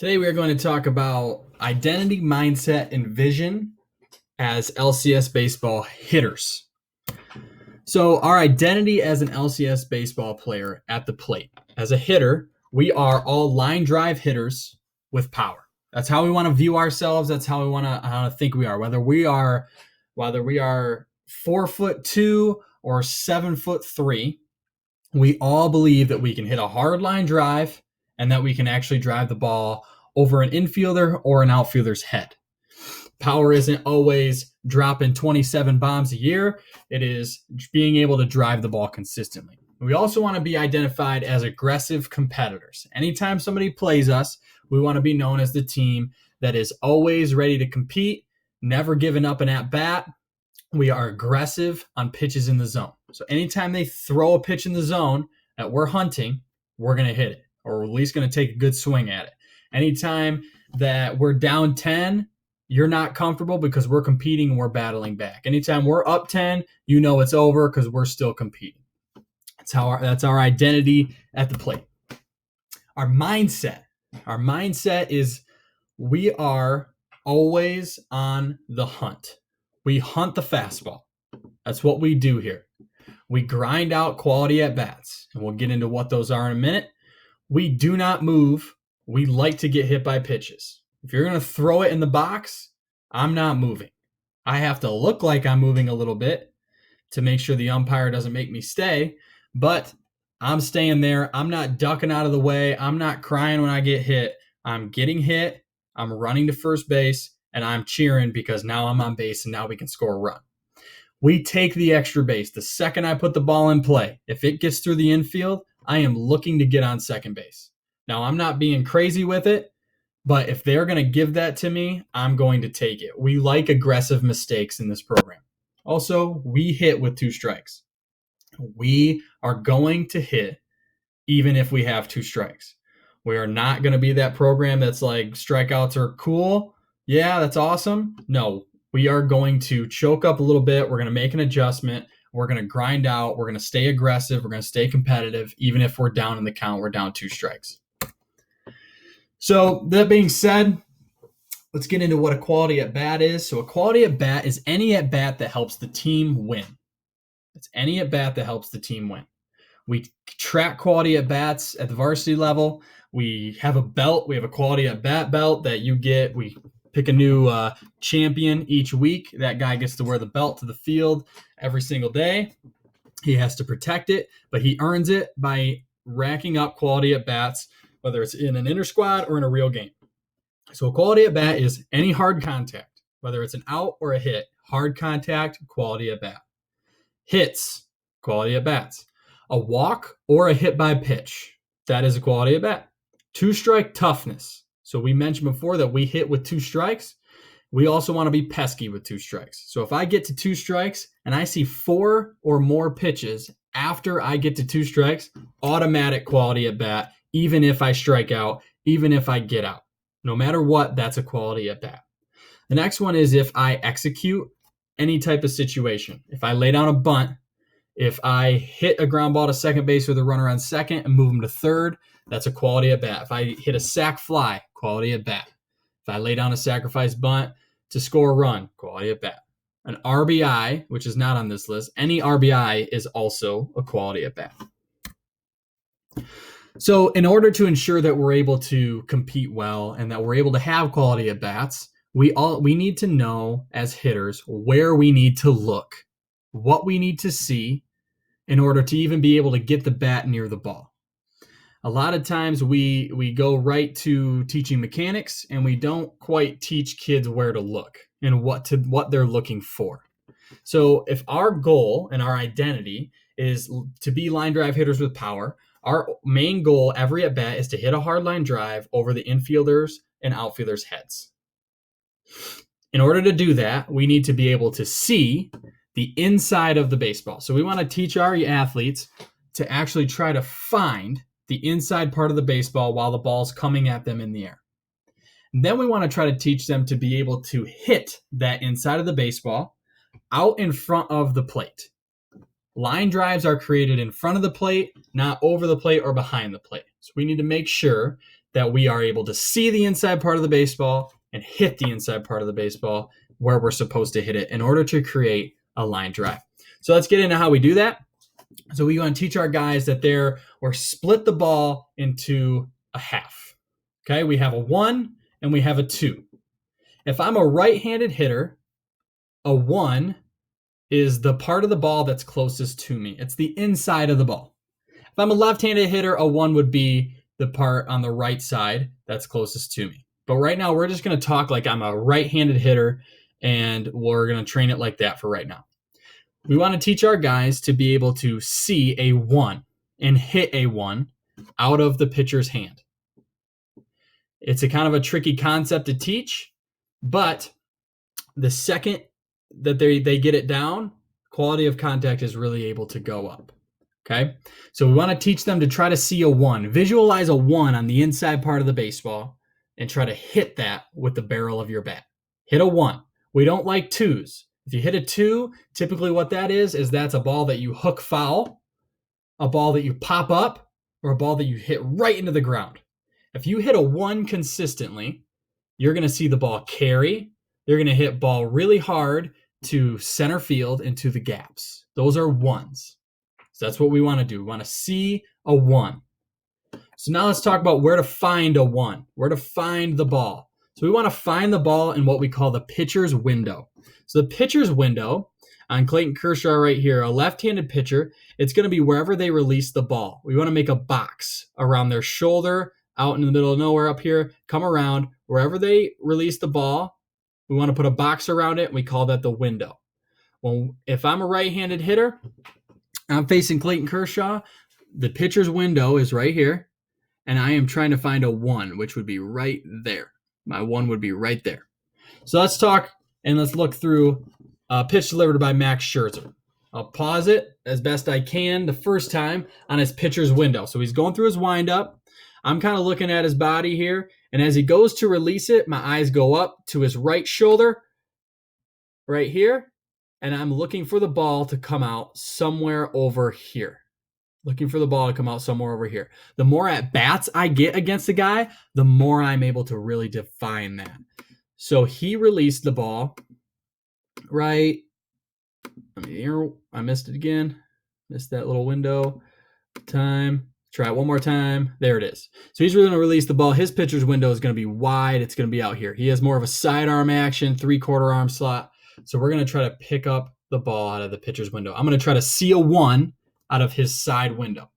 Today we are going to talk about identity, mindset, and vision as LCS baseball hitters. So our identity as an LCS baseball player at the plate. As a hitter, we are all line drive hitters with power. That's how we want to view ourselves. That's how we want to think we are. Whether we are 4'2" or 7'3", we all believe that we can hit a hard line drive and that we can actually drive the ball over an infielder or an outfielder's head. Power isn't always dropping 27 bombs a year. It is being able to drive the ball consistently. We also want to be identified as aggressive competitors. Anytime somebody plays us, we want to be known as the team that is always ready to compete, never giving up an at-bat. We are aggressive on pitches in the zone. So anytime they throw a pitch in the zone that we're hunting, we're going to hit it, or we're at least going to take a good swing at it. Anytime that we're down 10, you're not comfortable because we're competing and we're battling back. Anytime we're up 10, you know it's over because we're still competing. That's our identity at the plate. Our mindset is we are always on the hunt. We hunt the fastball. That's what we do here. We grind out quality at bats, and we'll get into what those are in a minute. We do not move. We like to get hit by pitches. If you're going to throw it in the box, I'm not moving. I have to look like I'm moving a little bit to make sure the umpire doesn't make me stay, but I'm staying there. I'm not ducking out of the way. I'm not crying when I get hit. I'm getting hit. I'm running to first base, and I'm cheering because now I'm on base and now we can score a run. We take the extra base. The second I put the ball in play, if it gets through the infield, I am looking to get on second base. Now, I'm not being crazy with it, but if they're going to give that to me, I'm going to take it. We like aggressive mistakes in this program. Also, we hit with 2 strikes. We are going to hit even if we have 2 strikes. We are not going to be that program that's like strikeouts are cool. Yeah, that's awesome. No, we are going to choke up a little bit. We're going to make an adjustment. We're going to grind out. We're going to stay aggressive. We're going to stay competitive. Even if we're down in the count, we're down 2 strikes. So that being said, let's get into what a quality at bat is. So a quality at bat is any at bat that helps the team win. It's any at bat that helps the team win. We track quality at bats at the varsity level. We have a belt. We have a quality at bat belt that you get. We pick a new champion each week. That guy gets to wear the belt to the field every single day. He has to protect it, but he earns it by racking up quality at bats, whether it's in an inter squad or in a real game. So a quality at bat is any hard contact, whether it's an out or a hit. Hard contact, quality at bat. Hits, quality at bats. A walk or a hit by pitch, that is a quality at bat. 2-strike toughness. So we mentioned before that we hit with 2 strikes. We also want to be pesky with 2 strikes. So if I get to 2 strikes and I see 4 or more pitches after I get to 2 strikes, automatic quality at bat, even if I strike out, even if I get out. No matter what, that's a quality at bat. The next one is if I execute any type of situation. If I lay down a bunt, if I hit a ground ball to second base with a runner on second and move him to third, that's a quality at bat. If I hit a sac fly, quality at bat. If I lay down a sacrifice bunt to score a run, quality at bat. An RBI, which is not on this list, any RBI is also a quality at bat. So in order to ensure that we're able to compete well and that we're able to have quality at bats, we need to know as hitters where we need to look, what we need to see in order to even be able to get the bat near the ball. A lot of times we go right to teaching mechanics and we don't quite teach kids where to look and what they're looking for. So if our goal and our identity is to be line drive hitters with power, our main goal every at bat is to hit a hard line drive over the infielders and outfielders' heads. In order to do that, we need to be able to see the inside of the baseball. So we want to teach our athletes to actually try to find the inside part of the baseball while the ball's coming at them in the air. And then we want to try to teach them to be able to hit that inside of the baseball out in front of the plate. Line drives are created in front of the plate, not over the plate or behind the plate. So we need to make sure that we are able to see the inside part of the baseball and hit the inside part of the baseball where we're supposed to hit it in order to create a line drive. So let's get into how we do that. So we want to teach our guys that we're split the ball into a half. Okay, we have a 1 and we have a 2. If I'm a right-handed hitter, a 1 is the part of the ball that's closest to me. It's the inside of the ball. If I'm a left-handed hitter, a 1 would be the part on the right side that's closest to me. But right now, we're just going to talk like I'm a right-handed hitter, and we're going to train it like that for right now. We want to teach our guys to be able to see a 1 and hit a 1 out of the pitcher's hand. It's a kind of a tricky concept to teach, but the second that they get it down, quality of contact is really able to go up. Okay, so we want to teach them to try to see a 1. Visualize a 1 on the inside part of the baseball and try to hit that with the barrel of your bat. Hit a 1. We don't like 2s. If you hit a 2, typically what that is that's a ball that you hook foul, a ball that you pop up, or a ball that you hit right into the ground. If you hit a 1 consistently, you're going to see the ball carry. You're going to hit ball really hard to center field and to the gaps. Those are 1s. So that's what we want to do. We want to see a 1. So now let's talk about where to find a 1, where to find the ball. So we want to find the ball in what we call the pitcher's window. So the pitcher's window on Clayton Kershaw right here, a left-handed pitcher, it's going to be wherever they release the ball. We want to make a box around their shoulder, out in the middle of nowhere up here, come around. Wherever they release the ball, we want to put a box around it, and we call that the window. Well, if I'm a right-handed hitter, I'm facing Clayton Kershaw, the pitcher's window is right here, and I am trying to find a 1, which would be right there. My 1 would be right there. So let's talk and let's look through a pitch delivered by Max Scherzer. I'll pause it as best I can the first time on his pitcher's window. So he's going through his windup. I'm kind of looking at his body here, and as he goes to release it, my eyes go up to his right shoulder right here, and I'm looking for the ball to come out somewhere over here. Looking for the ball to come out somewhere over here. The more at-bats I get against the guy, the more I'm able to really define that. So he released the ball right. I missed it again. Missed that little window. Time. Try it one more time. There it is. So he's really going to release the ball. His pitcher's window is going to be wide. It's going to be out here. He has more of a sidearm action, 3/4 arm slot. So we're going to try to pick up the ball out of the pitcher's window. I'm going to try to see a 1 out of his side window.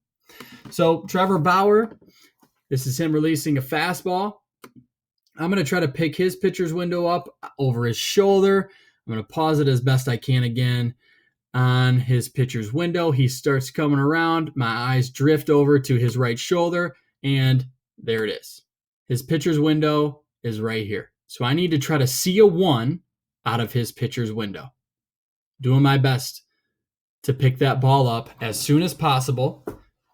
So Trevor Bauer, this is him releasing a fastball. I'm going to try to pick his pitcher's window up over his shoulder. I'm going to pause it as best I can again on his pitcher's window. He starts coming around. My eyes drift over to his right shoulder, and there it is. His pitcher's window is right here. So I need to try to see a 1 out of his pitcher's window. Doing my best to pick that ball up as soon as possible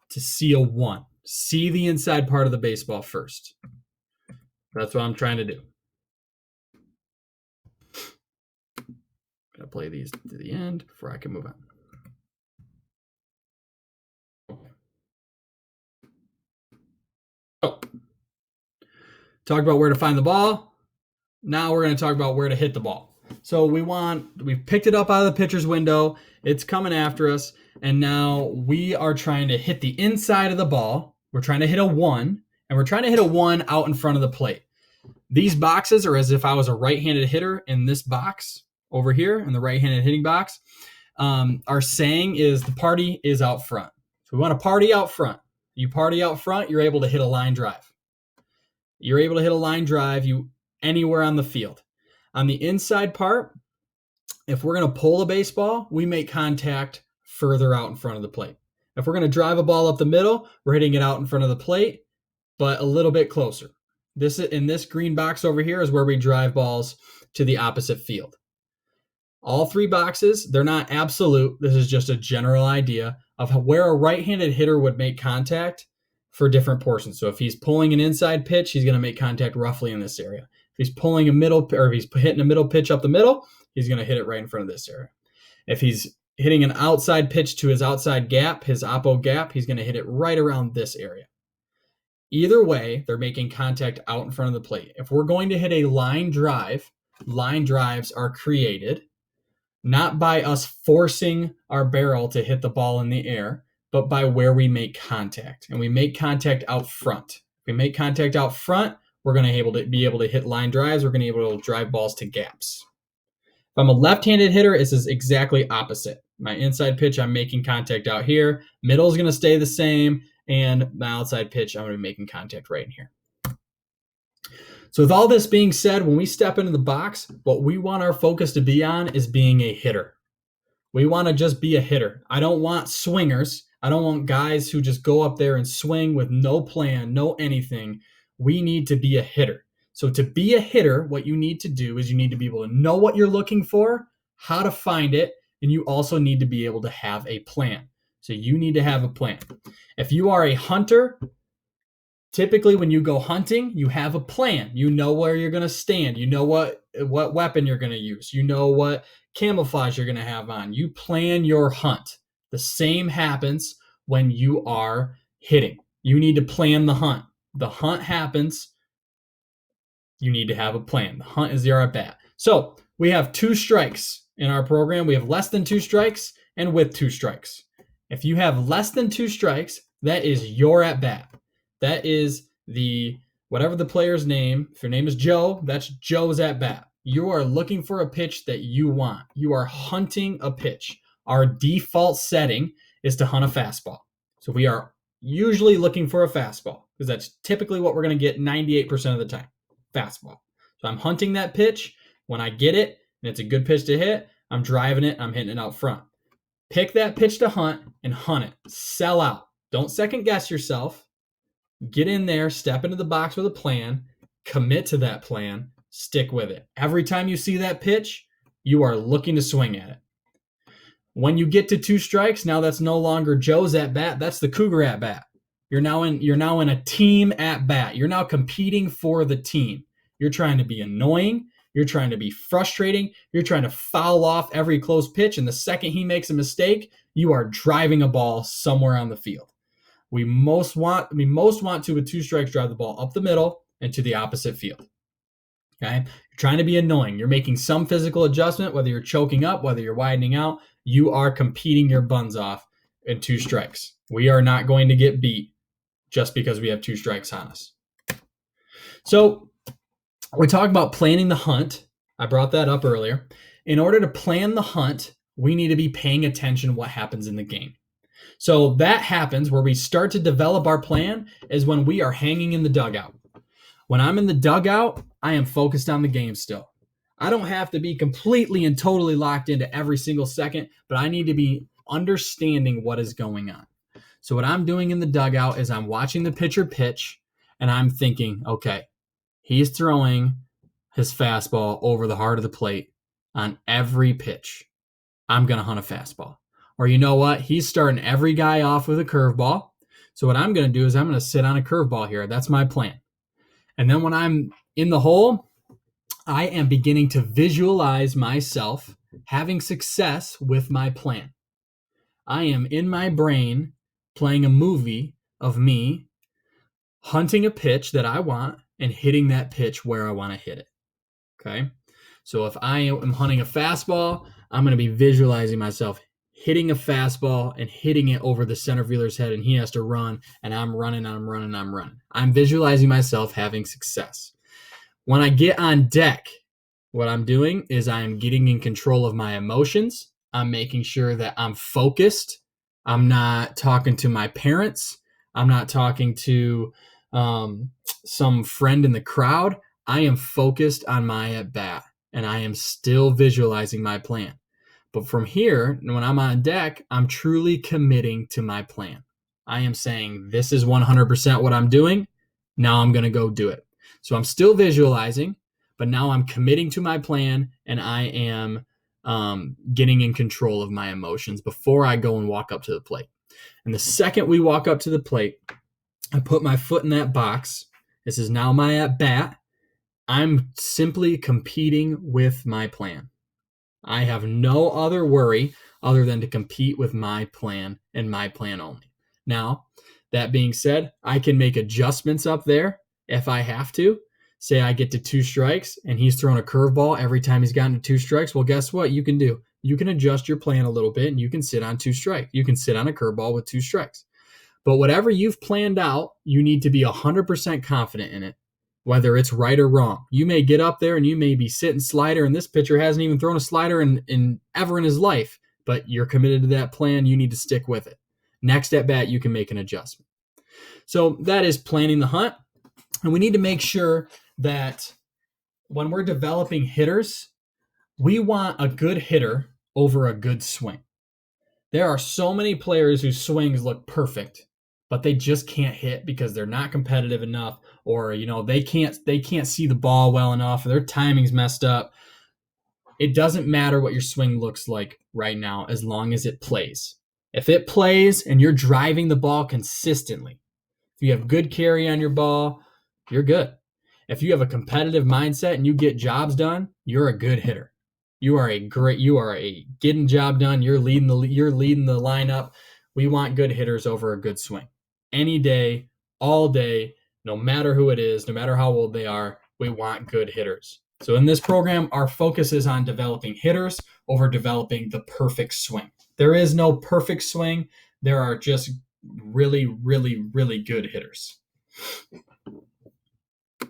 to see a 1. See the inside part of the baseball first. That's what I'm trying to do. Gotta play these to the end before I can move on. So, talk about where to find the ball. Now we're going to talk about where to hit the ball. So we've picked it up out of the pitcher's window. It's coming after us. And now we are trying to hit the inside of the ball. We're trying to hit a 1, and we're trying to hit a 1 out in front of the plate. These boxes are as if I was a right-handed hitter in this box over here in the right-handed hitting box. Our saying is the party is out front. So we want to party out front. You party out front, you're able to hit a line drive. You're able to hit a line drive anywhere on the field. On the inside part, if we're going to pull a baseball, we make contact further out in front of the plate. If we're going to drive a ball up the middle, we're hitting it out in front of the plate, but a little bit closer. In this green box over here is where we drive balls to the opposite field. All 3 boxes, they're not absolute. This is just a general idea of where a right-handed hitter would make contact for different portions. So if he's pulling an inside pitch, he's going to make contact roughly in this area. If he's pulling a middle, or if he's hitting a middle pitch up the middle, he's going to hit it right in front of this area. If he's hitting an outside pitch to his outside gap, his oppo gap, he's going to hit it right around this area. Either way, they're making contact out in front of the plate. If we're going to hit a line drive, line drives are created not by us forcing our barrel to hit the ball in the air, but by where we make contact. And we make contact out front. If we make contact out front, we're going to be able to hit line drives. We're going to be able to drive balls to gaps. If I'm a left-handed hitter, this is exactly opposite. My inside pitch, I'm making contact out here. Middle is going to stay the same. And my outside pitch, I'm going to be making contact right in here. So with all this being said, when we step into the box, what we want our focus to be on is being a hitter. We want to just be a hitter. I don't want swingers. I don't want guys who just go up there and swing with no plan, no anything. We need to be a hitter. So to be a hitter, what you need to do is you need to be able to know what you're looking for, how to find it, and you also need to be able to have a plan. So you need to have a plan. If you are a hunter, typically when you go hunting, you have a plan. You know where you're going to stand. You know what weapon you're going to use. You know what camouflage you're going to have on. You plan your hunt. The same happens when you are hitting. You need to plan the hunt. The hunt happens. You need to have a plan. The hunt is your at bat. So we have 2 strikes in our program. We have less than 2 strikes and with 2 strikes. If you have less than 2 strikes, that is your at bat. That is whatever the player's name. If your name is Joe, that's Joe's at bat. You are looking for a pitch that you want. You are hunting a pitch. Our default setting is to hunt a fastball. So we are usually looking for a fastball because that's typically what we're going to get 98% of the time. Fastball. So I'm hunting that pitch. When I get it and it's a good pitch to hit, I'm driving it. I'm hitting it out front. Pick that pitch to hunt and hunt it. Sell out. Don't second guess yourself. Get in there, step into the box with a plan, commit to that plan, stick with it. Every time you see that pitch, you are looking to swing at it. When you get to 2 strikes, now that's no longer Joe's at bat, that's the Cougar at bat. You're now in a team at bat. You're now competing for the team. You're trying to be annoying, you're trying to be frustrating, you're trying to foul off every close pitch, and the second he makes a mistake, you are driving a ball somewhere on the field. We most want to, with 2 strikes, drive the ball up the middle and to the opposite field. Okay? You're trying to be annoying. You're making some physical adjustment, whether you're choking up, whether you're widening out. You are competing your buns off in 2 strikes. We are not going to get beat just because we have 2 strikes on us. So we talk about planning the hunt. I brought that up earlier. In order to plan the hunt, we need to be paying attention to what happens in the game. So that happens where we start to develop our plan is when we are hanging in the dugout. When I'm in the dugout, I am focused on the game still. I don't have to be completely and totally locked into every single second, but I need to be understanding what is going on. So what I'm doing in the dugout is I'm watching the pitcher pitch, and I'm thinking, okay, he's throwing his fastball over the heart of the plate on every pitch. I'm going to hunt a fastball. Or you know what? He's starting every guy off with a curveball. So what I'm going to do is I'm going to sit on a curveball here. That's my plan. And then when I'm in the hole, I am beginning to visualize myself having success with my plan. I am in my brain playing a movie of me hunting a pitch that I want and hitting that pitch where I want to hit it. Okay? So if I am hunting a fastball, I'm going to be visualizing myself hitting a fastball and hitting it over the center fielder's head, and he has to run, and I'm running. I'm visualizing myself having success. When I get on deck, what I'm doing is I'm getting in control of my emotions. I'm making sure that I'm focused. I'm not talking to my parents. I'm not talking to some friend in the crowd. I am focused on my at-bat, and I am still visualizing my plan. But from here, when I'm on deck, I'm truly committing to my plan. I am saying, this is 100% what I'm doing. Now I'm going to go do it. So I'm still visualizing, but now I'm committing to my plan, and I am getting in control of my emotions before I go and walk up to the plate. And the second we walk up to the plate, I put my foot in that box. This is now my at-bat. I'm simply competing with my plan. I have no other worry other than to compete with my plan and my plan only. Now, That being said, I can make adjustments up there if I have to. Say I get to 2 strikes and he's throwing a curveball every time he's gotten to 2 strikes. Well, guess what you can do? You can adjust your plan a little bit and you can sit on 2 strikes. You can sit on a curveball with 2 strikes. But whatever you've planned out, you need to be 100% confident in it, whether it's right or wrong. You may get up there and you may be sitting slider, and this pitcher hasn't even thrown a slider ever in his life, but you're committed to that plan. You need to stick with it. Next at bat, you can make an adjustment. So that is planning the hunt. And we need to make sure that when we're developing hitters, we want a good hitter over a good swing. There are so many players whose swings look perfect, but they just can't hit because they're not competitive enough, or they can't see the ball well enough, or their timing's messed up. It doesn't matter what your swing looks like right now as long as it plays. If it plays and you're driving the ball consistently, if you have good carry on your ball, you're good. If you have a competitive mindset and you get jobs done, you're a good hitter. You are a getting job done. You're leading the lineup. We want good hitters over a good swing. Any day, all day, no matter who it is, no matter how old they are, we want good hitters. So in this program, our focus is on developing hitters over developing the perfect swing. There is no perfect swing. There are just really, really, really good hitters.